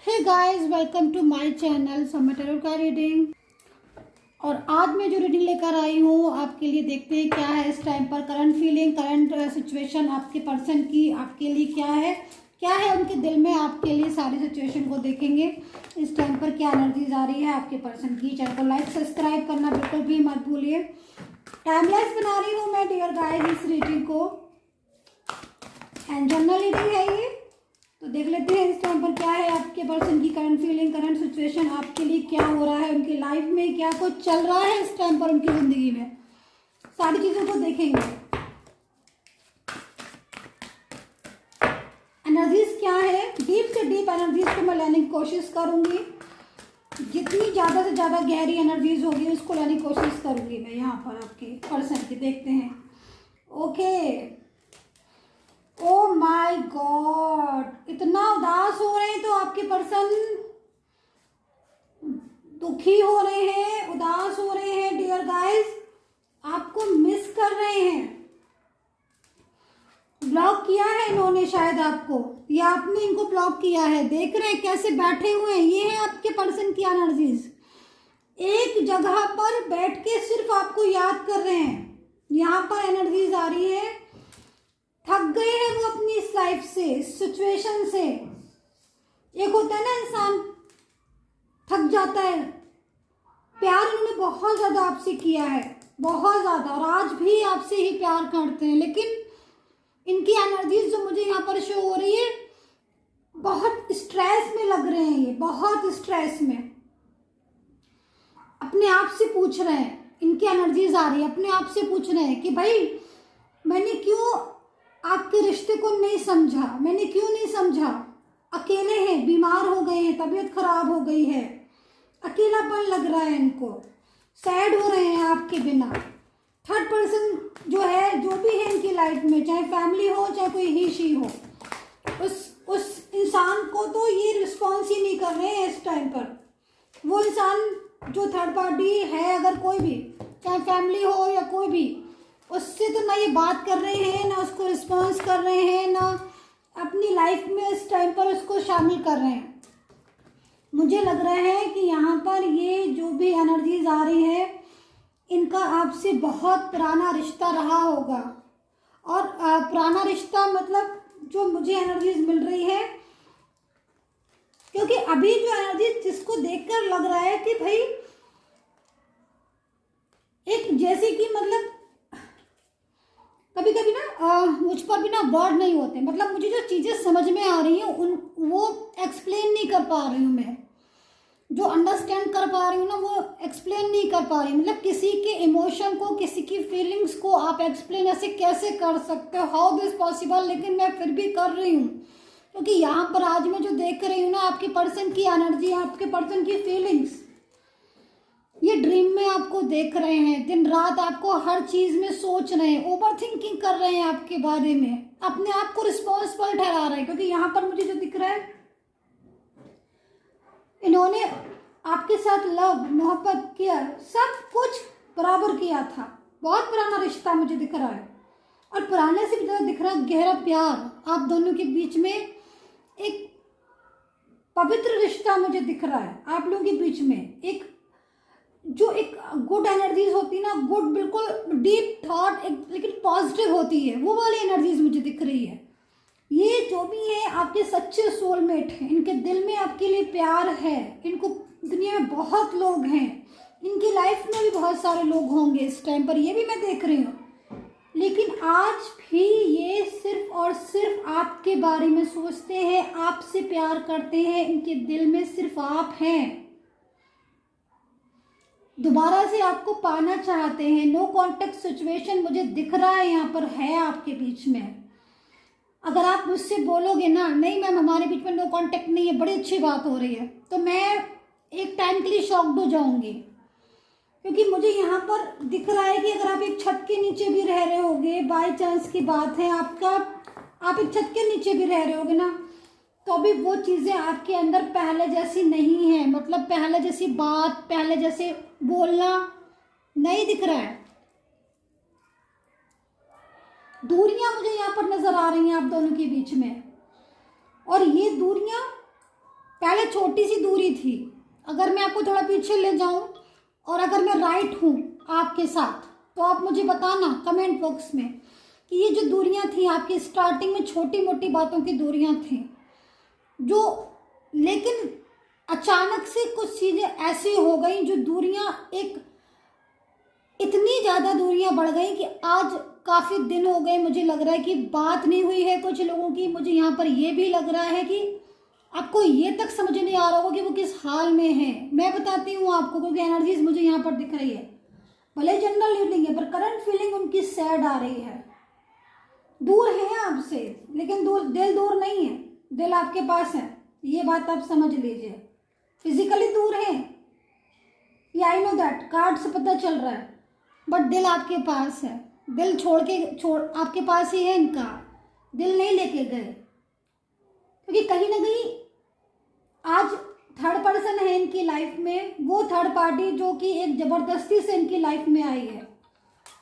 Hey guys, welcome to my channel Samay tarot का reading. और आज मैं जो रीडिंग लेकर आई हूँ आपके लिए, देखते हैं क्या है इस टाइम पर करंट फीलिंग, करंट सिचुएशन आपके पर्सन की आपके लिए क्या है उनके दिल में आपके लिए। सारी सिचुएशन को देखेंगे इस टाइम पर क्या एनर्जीज आ रही है आपके पर्सन की। चैनल को लाइक सब्सक्राइब करना बिल्कुल भी मत भूलिए। टाइमलेस बना रही हूँ मैं डियर गाइस इस रीडिंग को, एंड जनरल रीडिंग है ये। तो देख लेते हैं इस टाइम पर क्या है आपके पर्सन की करंट फीलिंग, करंट सिचुएशन, आपके लिए क्या हो रहा है, उनकी लाइफ में क्या कुछ चल रहा है इस टाइम पर उनकी जिंदगी में। सारी चीजों को देखेंगे। एनर्जीज क्या है, डीप से डीप एनर्जीज को मैं लेने की कोशिश करूंगी। जितनी ज्यादा से ज्यादा गहरी एनर्जीज होगी उसको लेने की कोशिश करूंगी मैं यहाँ पर आपके पर्सन की। देखते हैं। ओके, ओ माय गॉड, इतना उदास हो रहे हैं तो आपके पर्सन दुखी हो रहे हैं, उदास हो रहे हैं डियर गाइस, आपको मिस कर रहे हैं। ब्लॉक किया है इन्होंने शायद आपको, या आपने इनको ब्लॉक किया है। देख रहे हैं कैसे बैठे हुए हैं। ये है आपके पर्सन की एनर्जीज, एक जगह पर बैठ के सिर्फ आपको याद कर रहे हैं। यहाँ पर एनर्जीज आ रही है, थक गए हैं वो अपनी इस लाइफ से, इस सिचुएशन से। एक होता है ना इंसान थक जाता है। प्यार इन्होंने बहुत ज्यादा आपसे किया है, बहुत ज्यादा, और आज भी आपसे ही प्यार करते हैं। लेकिन इनकी एनर्जीज जो मुझे यहाँ पर शो हो रही है, बहुत स्ट्रेस में लग रहे हैं। ये बहुत स्ट्रेस में अपने आप से पूछ रहे हैं। इनकी एनर्जीज आ रही है, अपने आप से पूछ रहे हैं कि भाई मैंने क्यों आपके रिश्ते को नहीं समझा, मैंने क्यों नहीं समझा। अकेले हैं, बीमार हो गए हैं, तबीयत खराब हो गई है, अकेलापन लग रहा है इनको, सैड हो रहे हैं आपके बिना। थर्ड पर्सन जो है, जो भी है इनकी लाइफ में, चाहे फैमिली हो चाहे कोई ही शी हो, उस इंसान को तो ये रिस्पॉन्स ही नहीं कर रहे हैं इस टाइम पर। वो इंसान जो थर्ड पार्टी है, अगर कोई भी, चाहे फैमिली हो या कोई भी, उससे तो ना ये बात कर रहे हैं, ना उसको रिस्पॉन्स कर रहे हैं, ना अपनी लाइफ में इस टाइम पर उसको शामिल कर रहे हैं। मुझे लग रहा है कि यहाँ पर ये जो भी एनर्जीज आ रही है, इनका आपसे बहुत पुराना रिश्ता रहा होगा। और पुराना रिश्ता मतलब जो मुझे एनर्जीज मिल रही है, क्योंकि अभी जो एनर्जीज जिसको देखकर लग रहा है कि भाई एक जैसे कि मतलब कभी कभी ना मुझ पर भी ना वर्ड नहीं होते। मतलब मुझे जो चीज़ें समझ में आ रही हैं उन वो एक्सप्लेन नहीं कर पा रही हूँ मैं। जो अंडरस्टैंड कर पा रही हूँ ना, वो एक्सप्लेन नहीं कर पा रही। मतलब किसी के इमोशन को, किसी की फीलिंग्स को आप एक्सप्लेन ऐसे कैसे कर सकते हो, हाउ दिस पॉसिबल। लेकिन मैं फिर भी कर रही हूँ, क्योंकि यहाँ पर आज मैं जो देख रही हूँ ना, आपके पर्सन की एनर्जी, आपके पर्सन की फीलिंग्स, ये ड्रीम में आपको देख रहे हैं, दिन रात आपको हर चीज में सोच रहे हैं, ओवर थिंकिंग कर रहे हैं आपके बारे में, अपने आप को रिस्पॉन्सिबल ठहरा रहे हैं। क्योंकि यहाँ पर मुझे जो दिख रहा है, इन्होंने आपके साथ लव, मोहब्बत, केयर, सब कुछ बराबर किया था। बहुत पुराना रिश्ता मुझे दिख रहा है, और पुराने से भी ज्यादा दिख रहा है गहरा प्यार आप दोनों के बीच में। एक पवित्र रिश्ता मुझे दिख रहा है आप लोगों के बीच में। एक जो एक गुड एनर्जीज होती है ना, गुड बिल्कुल डीप थॉट, एक लेकिन पॉजिटिव होती है, वो वाली एनर्जीज मुझे दिख रही है। ये जो भी है आपके सच्चे सोलमेट हैं, इनके दिल में आपके लिए प्यार है। इनको दुनिया में बहुत लोग हैं, इनकी लाइफ में भी बहुत सारे लोग होंगे इस टाइम पर, ये भी मैं देख रही हूँ। लेकिन आज भी ये सिर्फ और सिर्फ आपके बारे में सोचते हैं, आपसे प्यार करते हैं, इनके दिल में सिर्फ आप हैं। दोबारा से आपको पाना चाहते हैं। नो कॉन्टेक्ट सिचुएशन मुझे दिख रहा है यहाँ पर है आपके बीच में। अगर आप मुझसे बोलोगे ना, नहीं मैम हमारे बीच में नो कॉन्टेक्ट नहीं है, बड़ी अच्छी बात हो रही है, तो मैं एक टाइम के लिए शॉक्ड हो जाऊंगी। क्योंकि मुझे यहाँ पर दिख रहा है कि अगर आप एक छत के नीचे भी रह रहे होगे, बाय चांस की बात है, आप एक छत के नीचे भी रह रहे होगे ना, तो भी वो चीज़ें आपके अंदर पहले जैसी नहीं है। मतलब पहले जैसी बात, पहले जैसे बोलना नहीं दिख रहा है। दूरियां मुझे यहाँ पर नजर आ रही हैं आप दोनों के बीच में, और ये दूरियां पहले चाहे छोटी सी दूरी थी, अगर मैं आपको थोड़ा पीछे ले जाऊं और अगर मैं राइट हूं आपके साथ, तो आप मुझे बताना कमेंट बॉक्स में कि ये जो दूरियां थी आपकी स्टार्टिंग में छोटी मोटी बातों की दूरियां थी, जो लेकिन अचानक से कुछ चीजें ऐसी हो गई जो दूरियां एक इतनी ज्यादा दूरियां बढ़ गई कि आज काफी दिन हो गए, मुझे लग रहा है कि बात नहीं हुई है कुछ लोगों की। मुझे यहाँ पर ये भी लग रहा है कि आपको ये तक समझ नहीं आ रहा होगा कि वो किस हाल में है। मैं बताती हूँ आपको, क्योंकि एनर्जीज मुझे यहाँ पर दिख रही है, भले जनरल रीडिंग है पर करंट फीलिंग उनकी सैड आ रही है। दूर है आपसे, लेकिन दिल दूर नहीं है, दिल आपके पास है, ये बात आप समझ लीजिए। फिजिकली दूर है, ये आई नो दैट, कार्ड से पता चल रहा है, बट दिल आपके पास है। दिल छोड़ आपके पास ही है इनका, दिल नहीं लेके गए। क्योंकि कहीं ना कहीं आज थर्ड पर्सन है इनकी लाइफ में, वो थर्ड पार्टी जो कि एक जबरदस्ती से इनकी लाइफ में आई है।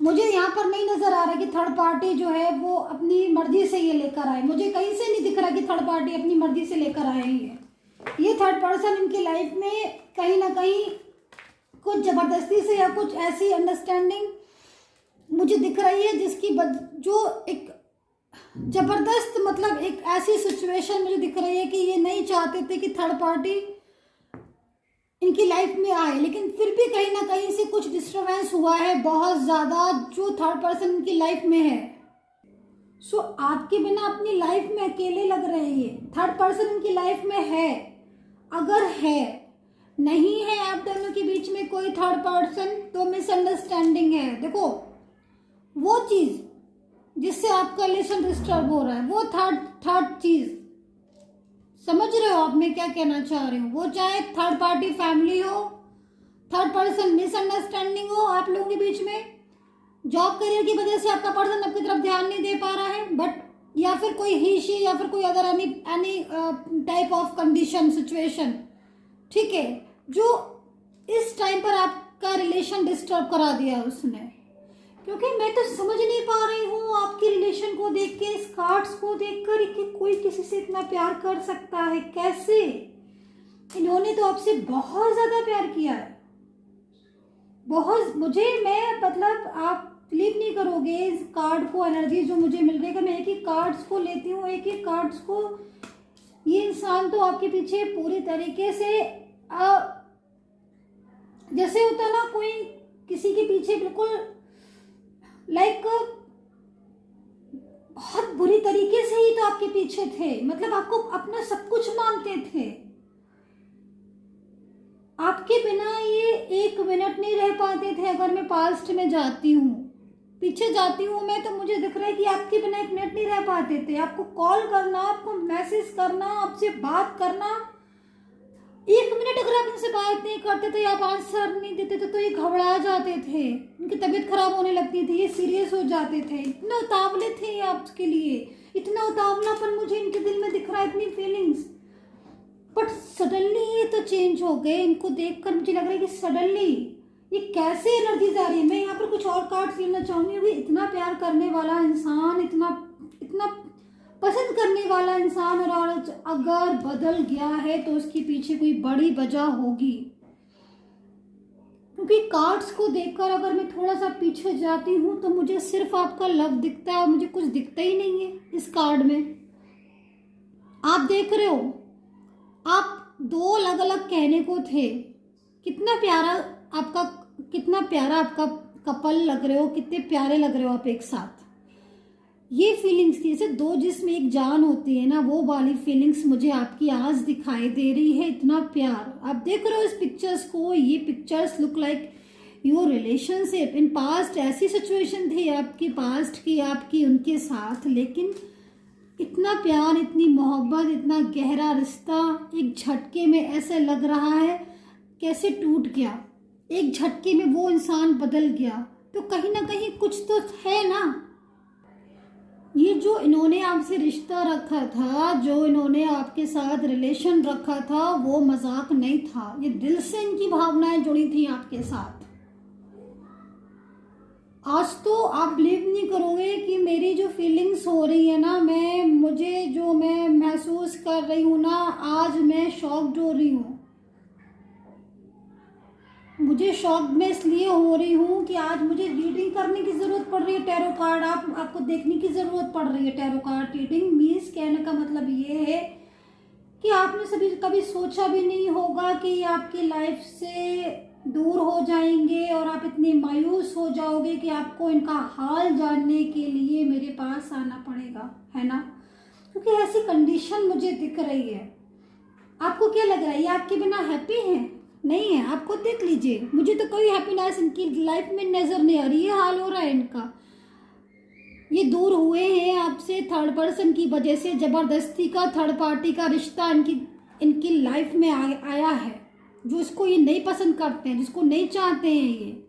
मुझे यहाँ पर नहीं नजर आ रहा कि थर्ड पार्टी जो है वो अपनी मर्जी से ये लेकर आए, मुझे कहीं से नहीं दिख रहा कि थर्ड पार्टी अपनी मर्जी से लेकर आए ही है। ये थर्ड पर्सन इनकी लाइफ में कहीं ना कहीं कुछ जबरदस्ती से या कुछ ऐसी अंडरस्टैंडिंग मुझे दिख रही है जिसकी जो एक जबरदस्त, मतलब एक ऐसी सिचुएशन मुझे दिख रही है कि ये नहीं चाहते थे कि थर्ड पार्टी इनकी लाइफ में आए, लेकिन फिर भी कहीं ना कहीं से कुछ डिस्टरबेंस हुआ है बहुत ज़्यादा जो थर्ड पर्सन इनकी लाइफ में है। सो आपके बिना अपनी लाइफ में अकेले लग रहे हैं। थर्ड पर्सन इनकी लाइफ में है, अगर है, नहीं है आप दोनों के बीच में कोई थर्ड पर्सन, तो मिसअंडरस्टैंडिंग है। देखो वो चीज़ जिससे आपका रिलेशन डिस्टर्ब हो रहा है, वो थर्ड चीज़, समझ रहे हो आप मैं क्या कहना चाह रही हूँ? वो चाहे थर्ड पार्टी फैमिली हो, थर्ड पर्सन मिसअंडरस्टैंडिंग हो आप लोगों के बीच में, जॉब करियर की वजह से आपका पर्सन आपकी तरफ ध्यान नहीं दे पा रहा है, बट या फिर कोई ही शी या फिर कोई other any type of condition situation, ठीक है, जो इस टाइम पर आपका रिलेशन डिस्टर्ब करा दिया उसने। क्योंकि मैं तो समझ नहीं पा रही हूँ आपके रिलेशन को देख के, इस कार्ड्स को देखकर कि कोई किसी से इतना प्यार कर सकता है, कैसे? इन्होंने तो आपसे बहुत ज्यादा प्यार किया है, बहुत। मैं मतलब आप बिलीव नहीं करोगे इस कार्ड को, एनर्जी जो मुझे मिल रही है। मैं एक एक कार्ड्स को लेती हूँ, एक एक कार्ड्स को, ये इंसान तो आपके पीछे पूरी तरीके से जैसे होता है ना कोई किसी के पीछे बिल्कुल लाइक बहुत बुरी तरीके से ही तो आपके पीछे थे, मतलब आपको अपना सब कुछ मानते थे। आपके बिना ये एक मिनट नहीं रह पाते थे। अगर मैं पास्ट में जाती हूँ, पीछे जाती हूँ मैं, तो मुझे दिख रहा है कि आपके बिना एक मिनट नहीं रह पाते थे। आपको कॉल करना, आपको मैसेज करना, आपसे बात करना, एक मिनट अगर आप इनसे बात नहीं करते थे, आप आंसर नहीं देते थे, तो ये घबरा जाते थे, उनकी तबीयत खराब होने लगती थी, ये सीरियस हो जाते थे। इतना उतावले थे ये आपके लिए, इतना उतावलापन मुझे इनके दिल में दिख रहा है, इतनी फीलिंग्स। बट सडनली ये तो चेंज हो गए। इनको देखकर मुझे लग रहा है कि सडनली ये कैसे एनर्जीज आ रही है। मैं यहाँ पर कुछ और कार्ड्स लेना चाहूंगी। इतना प्यार करने वाला इंसान, इतना पसंद करने वाला इंसान, और अगर बदल गया है तो उसके पीछे कोई बड़ी वजह होगी। क्योंकि कार्ड्स को देखकर अगर मैं थोड़ा सा पीछे जाती हूँ तो मुझे सिर्फ आपका लव दिखता है और मुझे कुछ दिखता ही नहीं है इस कार्ड में। आप देख रहे हो, आप दो अलग अलग कहने को थे। कितना प्यारा आपका कपल लग रहे हो, कितने प्यारे लग रहे हो आप एक साथ। ये फीलिंग्स थी, जैसे दो जिसमें एक जान होती है ना, वो वाली फीलिंग्स मुझे आपकी आज दिखाई दे रही है। इतना प्यार आप देख रहे हो इस पिक्चर्स को। ये pictures look like your relationship in past. ऐसी सिचुएशन थी आपकी पास्ट की, आपकी उनके साथ, लेकिन इतना प्यार, इतनी मोहब्बत, इतना गहरा रिश्ता एक झटके में ऐसे लग रहा है कैसे टूट गया। एक झटके में वो इंसान बदल गया, तो कहीं ना कहीं कुछ तो है ना। ये जो इन्होंने आपसे रिश्ता रखा था, जो इन्होंने आपके साथ रिलेशन रखा था, वो मजाक नहीं था। ये दिल से इनकी भावनाएं जुड़ी थी आपके साथ। आज तो आप बिलीव नहीं करोगे कि मेरी जो फीलिंग्स हो रही है ना, मैं महसूस कर रही हूँ ना, आज मैं शॉक्ड हो रही हूँ। मुझे शॉक में इसलिए हो रही हूँ कि आज मुझे रीडिंग करने की ज़रूरत पड़ रही है। टैरो कार्ड आपको देखने की ज़रूरत पड़ रही है। टैरो कार्ड रीडिंग मीन्स कहने का मतलब ये है कि आपने सभी कभी सोचा भी नहीं होगा कि आपकी लाइफ से दूर हो जाएंगे और आप इतने मायूस हो जाओगे कि आपको इनका हाल जानने के लिए मेरे पास आना पड़ेगा, है ना? क्योंकि ऐसी कंडीशन मुझे दिख रही है। आपको क्या लग रहा है, ये आपके बिना हैप्पी हैं? नहीं है। आपको देख लीजिए, मुझे तो कोई हैप्पीनेस इनकी लाइफ में नज़र नहीं आ रही। ये हाल हो रहा है इनका। ये दूर हुए हैं आपसे थर्ड पर्सन की वजह से। ज़बरदस्ती का थर्ड पार्टी का रिश्ता इनकी लाइफ में आया है, जो इसको ये नहीं पसंद करते हैं, जिसको नहीं चाहते हैं ये।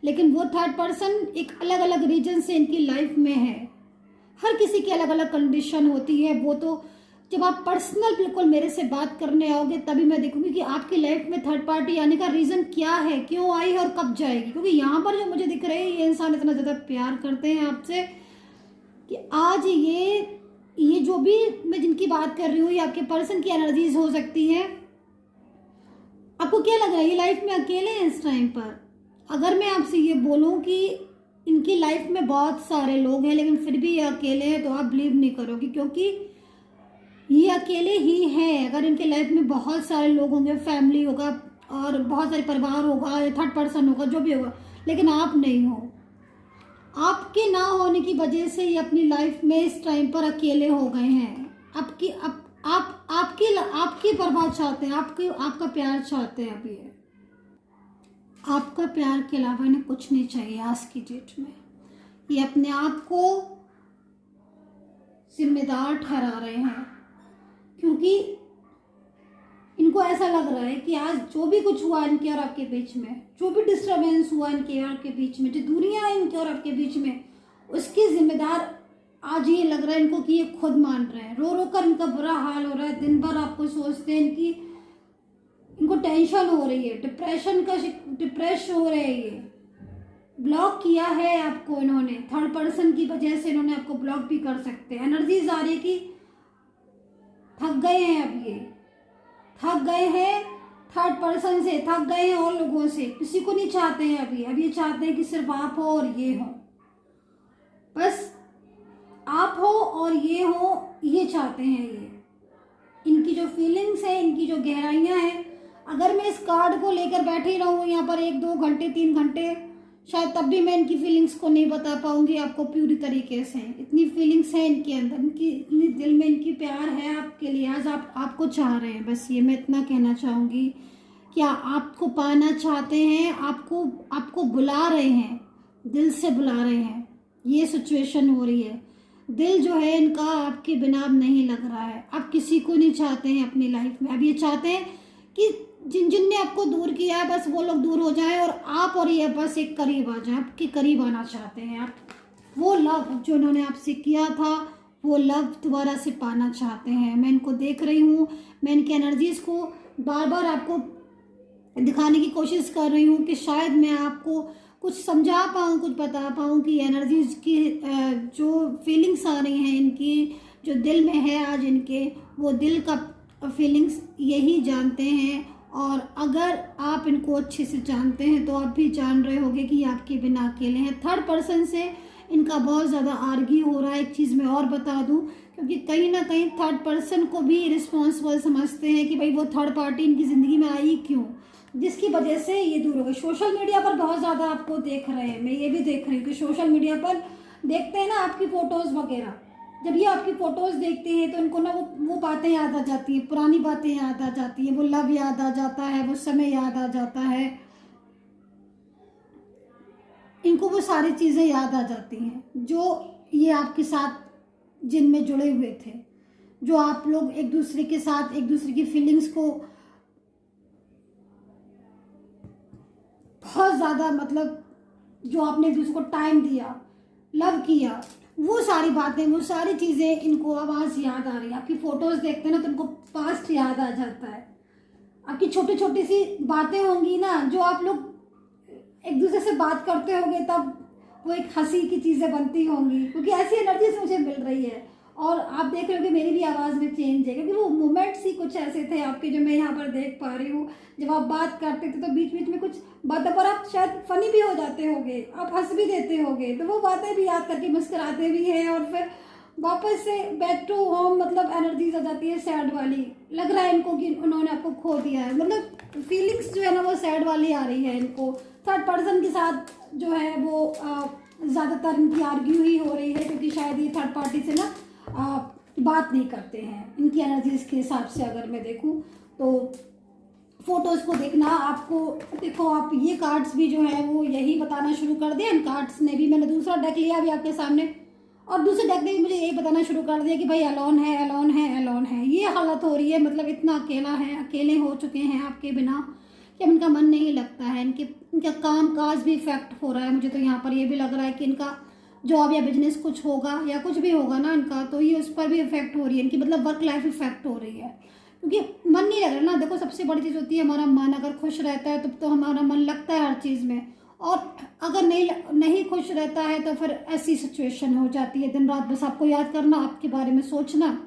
लेकिन वो थर्ड पर्सन एक अलग अलग रीजन से इनकी लाइफ में है। हर किसी की अलग अलग कंडीशन होती है। वो तो जब आप पर्सनल बिल्कुल मेरे से बात करने आओगे तभी मैं देखूंगी कि आपकी लाइफ में थर्ड पार्टी आने का रीज़न क्या है, क्यों आई है और कब जाएगी। क्योंकि यहाँ पर जो मुझे दिख रहे हैं, ये इंसान इतना ज़्यादा प्यार करते हैं आपसे कि आज ये जो भी मैं जिनकी बात कर रही हूँ, ये आपके पर्सन की एनर्जीज हो सकती है। आपको क्या लग रहा है, ये लाइफ में अकेले हैं इस टाइम पर? अगर मैं आपसे ये बोलूँ कि इनकी लाइफ में बहुत सारे लोग हैं लेकिन फिर भी ये अकेले हैं, तो आप बिलीव नहीं करोगे, क्योंकि ये अकेले ही हैं। अगर इनके लाइफ में बहुत सारे लोग होंगे, फैमिली होगा और बहुत सारे परिवार होगा या थर्ड पर्सन होगा, जो भी होगा, लेकिन आप नहीं हो। आपके ना होने की वजह से ये अपनी लाइफ में इस टाइम पर अकेले हो गए हैं। आपकी परवाह चाहते हैं, आपका प्यार चाहते हैं। अभी आपका प्यार के अलावा इन्हें कुछ नहीं चाहिए आज की डेट में। ये अपने आप को जिम्मेदार ठहरा रहे हैं, क्योंकि इनको ऐसा लग रहा है कि आज जो भी कुछ हुआ इनके और आपके बीच में, जो भी डिस्टर्बेंस हुआ इनके और आपके बीच में, जो दुनिया है इनके और आपके बीच में, उसकी जिम्मेदार आज ये लग रहा है इनको कि ये खुद मान रहे हैं। रो रो कर इनका बुरा हाल हो रहा है। दिन भर आपको सोचते हैं, इनको टेंशन हो रही है, डिप्रेस हो रहे हैं। ये ब्लॉक किया है आपको इन्होंने, थर्ड पर्सन की वजह से इन्होंने आपको ब्लॉक भी कर सकते हैं। एनर्जीज आ रही है कि थक गए हैं। अब ये थक गए हैं थर्ड पर्सन से, थक गए हैं और लोगों से, किसी को नहीं चाहते हैं अब ये चाहते हैं कि सिर्फ आप हो और ये हो। बस आप हो और ये हो, ये चाहते हैं ये। इनकी जो फीलिंग्स है, इनकी जो गहराइयाँ हैं, अगर मैं इस कार्ड को लेकर बैठी रहूँ यहाँ पर 1-2 घंटे 3 घंटे, शायद तब भी मैं इनकी फीलिंग्स को नहीं बता पाऊंगी आपको पूरी तरीके से। इतनी फीलिंग्स है इनके अंदर, इतनी दिल में इनकी प्यार है आपके लिए। आज आपको चाह रहे हैं, बस ये मैं इतना कहना चाहूँगी। क्या आपको पाना चाहते हैं, आपको बुला रहे हैं, दिल से बुला रहे हैं। ये सिचुएशन हो रही है। दिल जो है इनका आपके बिना अब नहीं लग रहा है। आप किसी को नहीं चाहते हैं अपनी लाइफ में। अब ये चाहते हैं कि जिन ने आपको दूर किया है, बस वो लोग दूर हो जाएं और आप और ये बस एक करीब आ जाएं। आपके करीब आना चाहते हैं आप। वो लव जो इन्होंने आपसे किया था, वो लव दोबारा से पाना चाहते हैं। मैं इनको देख रही हूँ, मैं इनकी एनर्जीज को बार बार आपको दिखाने की कोशिश कर रही हूँ कि शायद मैं आपको कुछ समझा पाऊँ, कुछ बता पाऊँ कि एनर्जीज की जो फीलिंग्स आ रही हैं इनकी, जो दिल में है आज इनके, वो दिल का फीलिंग्स यही जानते हैं। और अगर आप इनको अच्छे से जानते हैं तो आप भी जान रहे होंगे कि आपके बिना अकेले हैं। थर्ड पर्सन से इनका बहुत ज़्यादा आर्ग्यू हो रहा है। एक चीज़ मैं और बता दूं, क्योंकि कहीं ना कहीं थर्ड पर्सन को भी रिस्पॉन्सिबल समझते हैं कि भाई वो थर्ड पार्टी इनकी ज़िंदगी में आई क्यों, जिसकी वजह से ये दूर हो गए। सोशल मीडिया पर बहुत ज़्यादा आपको देख रहे हैं, मैं ये भी देख रही हूँ कि सोशल मीडिया पर देखते हैं ना आपकी फ़ोटोज़ वगैरह। जब ये आपकी फ़ोटोज़ देखते हैं तो इनको ना वो बातें याद आ जाती हैं, पुरानी बातें याद आ जाती हैं, वो लव याद आ जाता है, वो समय याद आ जाता है, इनको वो सारी चीज़ें याद आ जाती हैं जो ये आपके साथ जिनमें जुड़े हुए थे, जो आप लोग एक दूसरे के साथ एक दूसरे की फीलिंग्स को बहुत ज़्यादा, मतलब जो आपने एक दूसरे को टाइम दिया, लव किया, वो सारी बातें, वो सारी चीज़ें इनको आवाज़ याद आ रही है। आपकी फ़ोटोज़ देखते हैं ना तो इनको पास्ट याद आ जाता है। आपकी छोटी छोटी सी बातें होंगी ना, जो आप लोग एक दूसरे से बात करते होंगे तब वो एक हंसी की चीज़ें बनती होंगी, क्योंकि ऐसी एनर्जीज मुझे मिल रही है। और आप देख रहे हो कि मेरी भी आवाज़ में चेंज है, क्योंकि वो मोमेंट्स ही कुछ ऐसे थे आपके जो मैं यहाँ पर देख पा रही हूँ। जब आप बात करते थे तो बीच बीच में कुछ बातों पर आप शायद फनी भी हो जाते होगे, आप हंस भी देते होगे, तो वो बातें भी याद करके मुस्कुराते भी हैं, और फिर वापस से बैक टू होम मतलब एनर्जीज आ जाती है सैड वाली। लग रहा है इनको कि उन्होंने आपको खो दिया है, मतलब फीलिंग्स जो है ना वो सैड वाली आ रही है इनको। थर्ड पर्सन के साथ जो है वो ज़्यादातर इनकी आर्ग्यू ही हो रही है, क्योंकि शायद ये थर्ड पार्टी से ना बात नहीं करते हैं इनकी एनर्जीज के हिसाब से। अगर मैं देखूं तो फोटोज़ को देखना आपको, देखो आप ये कार्ड्स भी जो है वो यही बताना शुरू कर दिया। इन कार्ड्स ने भी, मैंने दूसरा डेक लिया अभी आपके सामने, और दूसरे डेक ने भी मुझे यही बताना शुरू कर दिया कि भाई अलोन है, अलोन है, अलोन है। ये हालत हो रही है, मतलब इतना अकेला है, अकेले हो चुके हैं आपके बिना कि अब इनका मन नहीं लगता है। इनका काम काज भी इफेक्ट हो रहा है। मुझे तो यहाँ पर ये भी लग रहा है कि इनका जॉब या बिजनेस कुछ होगा या कुछ भी होगा ना इनका, तो ये उस पर भी इफेक्ट हो रही है इनकी, मतलब वर्क लाइफ इफेक्ट हो रही है, क्योंकि मन नहीं लग रहा ना। देखो सबसे बड़ी चीज़ होती है हमारा मन, अगर खुश रहता है तो हमारा मन लगता है हर चीज़ में, और अगर नहीं खुश रहता है तो फिर ऐसी सिचुएशन हो जाती है। दिन रात बस आपको याद करना, आपके बारे में सोचना,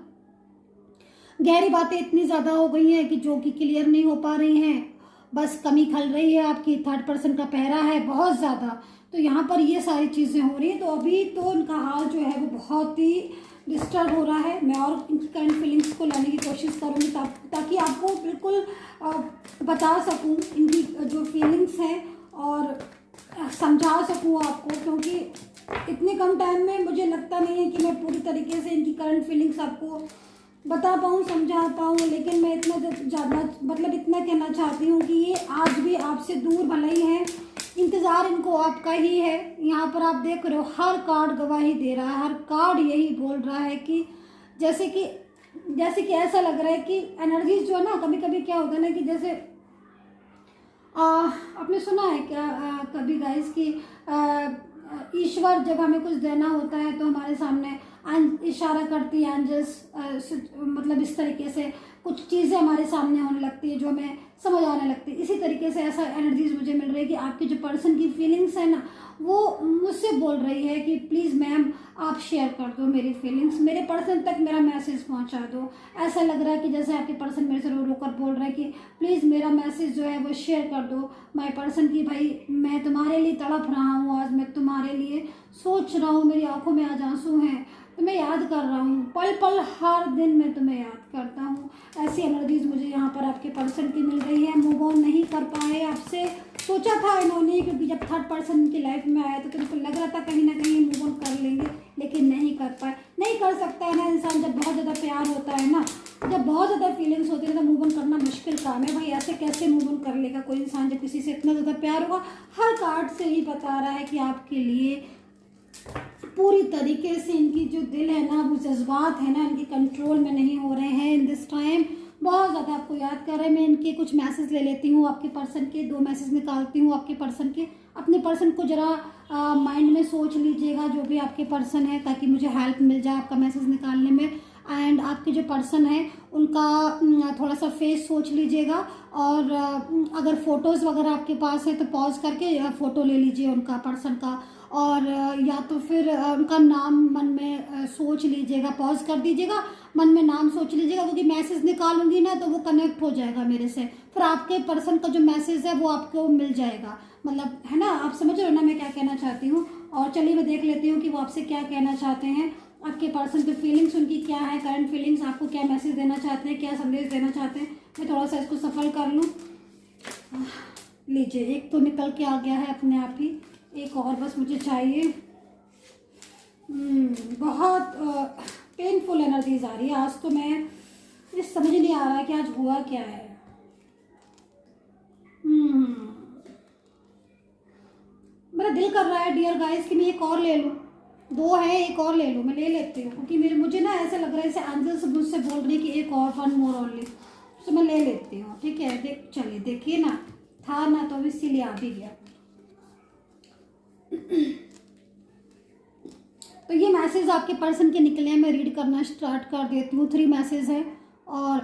गहरी बातें इतनी ज़्यादा हो गई हैं कि जो कि क्लियर नहीं हो पा रही हैं, बस कमी खल रही है आपकी। थर्ड पर्सन का पहरा है बहुत ज़्यादा, तो यहाँ पर ये सारी चीज़ें हो रही हैं। तो अभी तो इनका हाल जो है वो बहुत ही डिस्टर्ब हो रहा है। मैं और इनकी करंट फीलिंग्स को लाने की कोशिश करूँगी ताकि आपको बिल्कुल बता सकूँ इनकी जो फीलिंग्स हैं और समझा सकूँ आपको, क्योंकि इतने कम टाइम में मुझे लगता नहीं है कि मैं पूरी तरीके से इनकी करंट फीलिंग्स आपको बता पाऊँ, समझा पाऊँ। लेकिन मैं इतना ज़्यादा मतलब इतना कहना चाहती हूँ कि ये आज भी आपसे दूर भले ही है, इंतज़ार इनको आपका ही है। यहाँ पर आप देख रहे हो हर कार्ड गवाही दे रहा है, हर कार्ड यही बोल रहा है कि जैसे कि ऐसा लग रहा है कि एनर्जीज जो है ना, कभी कभी क्या होता है ना कि जैसे आपने सुना है क्या कभी गाइस कि ईश्वर जब हमें कुछ देना होता है तो हमारे सामने इशारा करती है एंजल्स, मतलब इस तरीके से कुछ चीज़ें हमारे सामने होने लगती है जो हमें समझ आने लगती है। इसी तरीके से ऐसा एनर्जीज मुझे मिल रही है कि आपकी जो पर्सन की फीलिंग्स है ना वो मुझसे बोल रही है कि प्लीज़ मैम आप शेयर कर दो मेरी फीलिंग्स, मेरे पर्सन तक मेरा मैसेज पहुंचा दो। ऐसा लग रहा है कि जैसे आपके पर्सन मेरे से रो रो कर बोल रहे हैं कि प्लीज़ मेरा मैसेज जो है वो शेयर कर दो माय पर्सन की, भाई मैं तुम्हारे लिए तड़प रहा हूँ, आज मैं तुम्हारे लिए सोच रहा हूँ, मेरी आंखों में आज आंसू हैं, तुम्हें याद कर रहा हूँ, पल पल हर दिन मैं तुम्हें याद करता हूँ। ऐसी एनर्जीज मुझे यहाँ पर आपके पर्सन की मिल रही है। मूव ऑन नहीं कर पाए आपसे, सोचा था इन्होंने, क्योंकि जब थर्ड पर्सन इनकी लाइफ में आया तो उनको लग रहा था कहीं ना कहीं मूव ऑन कर लेंगे, लेकिन नहीं कर पाए। नहीं कर सकता है ना इंसान, जब बहुत ज़्यादा प्यार होता है ना, जब बहुत ज़्यादा फीलिंग्स होती है तो मूव ऑन करना मुश्किल काम है भाई। ऐसे कैसे मूव ऑन कर लेगा कोई इंसान जब किसी से इतना ज़्यादा प्यार होगा। हर कार्ड से ही बता रहा है कि आपके लिए पूरी तरीके से इनकी जो दिल है ना, वो जज्बात है ना, इनके कंट्रोल में नहीं हो रहे हैं इन दिस टाइम। बहुत ज़्यादा आपको याद कर रहे हैं। मैं इनके कुछ मैसेज ले लेती हूँ आपके पर्सन के, 2 मैसेज निकालती हूँ आपके पर्सन के। अपने पर्सन को ज़रा माइंड में सोच लीजिएगा जो भी आपके पर्सन है, ताकि मुझे हेल्प मिल जाए आपका मैसेज निकालने में। एंड आपके जो पर्सन है उनका थोड़ा सा फेस सोच लीजिएगा, और अगर फ़ोटोज़ वगैरह आपके पास है तो पॉज करके फ़ोटो ले लीजिए उनका पर्सन का, और या तो फिर उनका नाम मन में सोच लीजिएगा, पॉज कर दीजिएगा, मन में नाम सोच लीजिएगा, क्योंकि मैसेज निकालूंगी ना तो वो कनेक्ट हो जाएगा मेरे से, फिर आपके पर्सन का जो मैसेज है वो आपको मिल जाएगा। मतलब है ना, आप समझ रहे हो ना मैं क्या कहना चाहती हूँ। और चलिए मैं देख लेती हूँ कि वो आपसे क्या कहना चाहते हैं, आपके पर्सन की फीलिंग्स उनकी क्या है, करंट फीलिंग्स, आपको क्या मैसेज देना चाहते हैं, क्या संदेश देना चाहते हैं। मैं थोड़ा सा इसको सफल कर लूँ। लीजिए, एक तो निकल के आ गया है अपने आप ही, एक और बस मुझे चाहिए। बहुत पेनफुल एनर्जीज आ रही है आज तो। मैं मुझे समझ नहीं आ रहा है कि आज हुआ क्या है। मेरा दिल कर रहा है डियर गाइस कि मैं एक और ले लूँ, 2 है एक और ले लूँ, मैं ले लेती हूँ, क्योंकि मुझे ना ऐसा लग रहा है जैसे एंजल से मुझसे बोल रही है कि एक और, 1 मोर ओनली, तो मैं ले लेती हूँ। ठीक है, चलिए देखिए ना, था ना तो इसीलिए आ भी गया। तो ये मैसेज आपके पर्सन के निकले हैं, मैं रीड करना स्टार्ट कर देती हूँ। 3 मैसेज है, और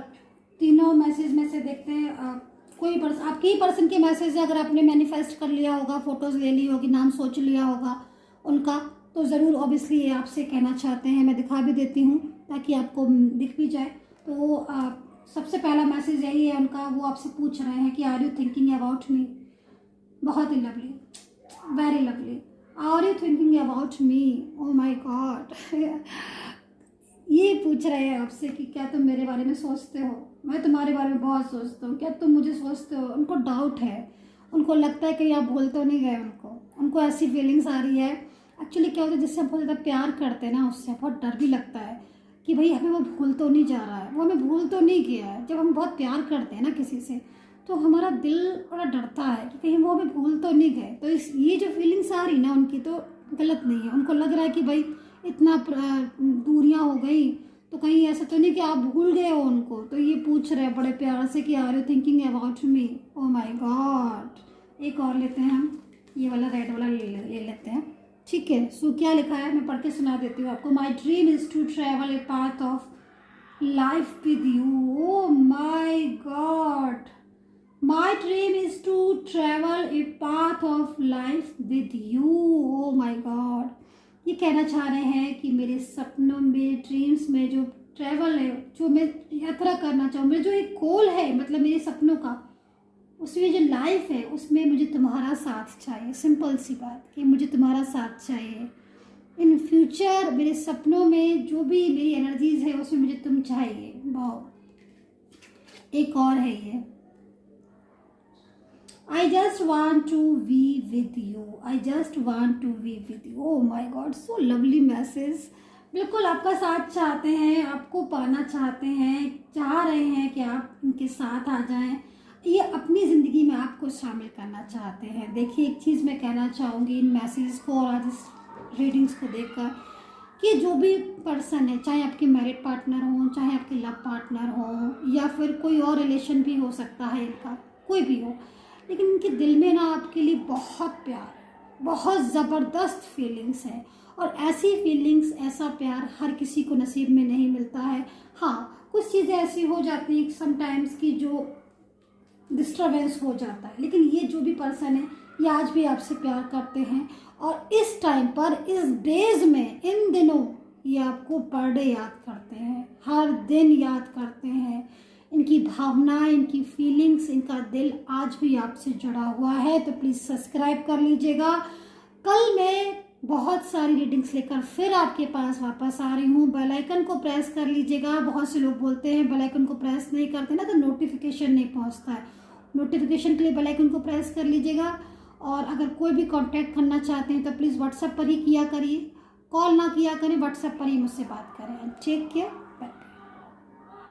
तीनों मैसेज में से देखते हैं कोई आपके ही पर्सन के मैसेज है। अगर आपने मैनिफेस्ट कर लिया होगा, फोटोज ले ली होगी, नाम सोच लिया होगा, उनका, तो ज़रूर ऑब्वियसली ये आपसे कहना चाहते हैं। मैं दिखा भी देती हूँ ताकि आपको दिख भी जाए। तो सबसे पहला मैसेज यही है उनका, वो आपसे पूछ रहे हैं कि are you thinking about me. बहुत ही lovely, very lovely. Are you thinking about me, oh my God. ये पूछ रहे हैं आपसे कि क्या तुम मेरे बारे में सोचते हो। मैं तुम्हारे बारे में बहुत सोचता हूँ, क्या तुम मुझे सोचते हो। उनको डाउट है, उनको लगता है कि आप भूल तो नहीं गए उनको ऐसी फीलिंग्स आ रही है। एक्चुअली क्या होता है, जिससे हम बहुत ज़्यादा प्यार करते हैं ना, उससे बहुत डर भी लगता है कि भाई हमें वो भूल तो नहीं जा रहा है, वो हमें भूल तो नहीं गया है। जब हम बहुत प्यार करते हैं ना किसी से, तो हमारा दिल बड़ा डरता है कि कहीं वो हमें भूल तो नहीं गए। तो ये जो फीलिंग्स आ रही ना उनकी, तो गलत नहीं है। उनको लग रहा है कि भाई इतना दूरियां हो गई, तो कहीं ऐसा तो नहीं कि आप भूल गए हो उनको। तो ये पूछ रहे हैं बड़े प्यार से कि are you thinking about me. Oh my God. एक और लेते हैं हम, ये वाला रेड वाला ले लेते हैं, ठीक है। सो क्या लिखा है मैं पढ़ के सुना देती हूँ आपको। My dream is to travel a path of life with you. Oh my God. My dream is to travel a path of life with you. Oh my God. ये कहना चाह रहे हैं कि मेरे सपनों में, ड्रीम्स में जो ट्रैवल है, जो मैं यात्रा करना चाहूँ, मेरा जो एक गोल है, मतलब मेरे सपनों का, उसमें जो लाइफ है उसमें मुझे तुम्हारा साथ चाहिए। सिंपल सी बात कि मुझे तुम्हारा साथ चाहिए। इन फ्यूचर मेरे सपनों में जो भी मेरी एनर्जीज है उसमें मुझे तुम चाहिए। बहुत। एक और है ये, I just want to be with you. I just want to be with you. Oh my God, so lovely message. बिल्कुल आपका साथ चाहते हैं, आपको पाना चाहते हैं, चाह रहे हैं कि आप इनके साथ आ जाएं, ये अपनी ज़िंदगी में आपको शामिल करना चाहते हैं। देखिए एक चीज़ मैं कहना चाहूँगी इन मैसेज को और आज इस रीडिंग्स को देखकर, कि जो भी पर्सन है, चाहे आपके मैरिड पार्टनर हो, चाहे आपके लव पार्टनर हो, या फिर कोई और रिलेशन भी हो सकता है इनका, कोई भी हो, लेकिन इनके दिल में ना आपके लिए बहुत प्यार, बहुत ज़बरदस्त फीलिंग्स है। और ऐसी फीलिंग्स, ऐसा प्यार हर किसी को नसीब में नहीं मिलता है। हाँ, कुछ चीज़ें ऐसी हो जाती हैं समटाइम्स की जो डिस्टर्बेंस हो जाता है, लेकिन ये जो भी पर्सन है ये आज भी आपसे प्यार करते हैं। और इस टाइम पर, इस डेज में, इन दिनों ये आपको पर डे याद करते हैं, हर दिन याद करते हैं। इनकी भावनाएं, इनकी फीलिंग्स, इनका दिल आज भी आपसे जुड़ा हुआ है। तो प्लीज़ सब्सक्राइब कर लीजिएगा। कल मैं बहुत सारी रीडिंग्स लेकर फिर आपके पास वापस आ रही हूँ। बेल आइकन को प्रेस कर लीजिएगा। बहुत से लोग बोलते हैं बेल आइकन को प्रेस नहीं करते ना तो नोटिफिकेशन नहीं पहुँचता है। नोटिफिकेशन के लिए बेल आइकन को प्रेस कर लीजिएगा। और अगर कोई भी कांटेक्ट करना चाहते हैं तो प्लीज़ व्हाट्सएप पर ही किया करिए, कॉल ना किया करें, व्हाट्सएप पर ही मुझसे बात करें। ठीक है।